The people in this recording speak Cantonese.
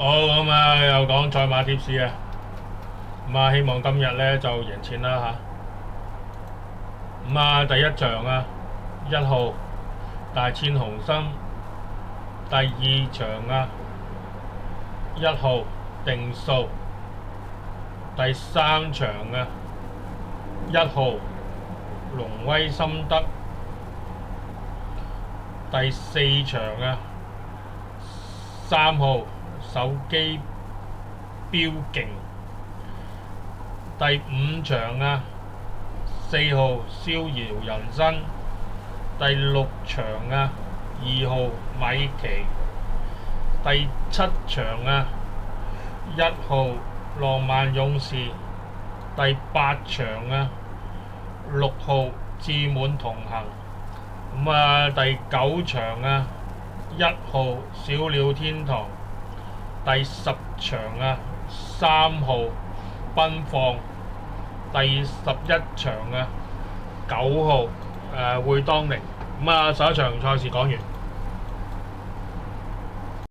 好咁啊，又講賽馬貼士啊，咁啊希望今日咧就贏錢啦吓。咁啊第一場啊1號大千紅心，第二場啊1號定數，第三場啊1號龍威心得，第四場啊3號手機標勁，第五場啊4號逍遙人生，第六場啊2號米奇，第七場啊1號浪漫勇士，第八場啊6號志滿同行，咁啊第九場啊1號小鳥天堂，第10場啊3號奔放，第11場啊9號會當凌。咁啊11場賽事講完。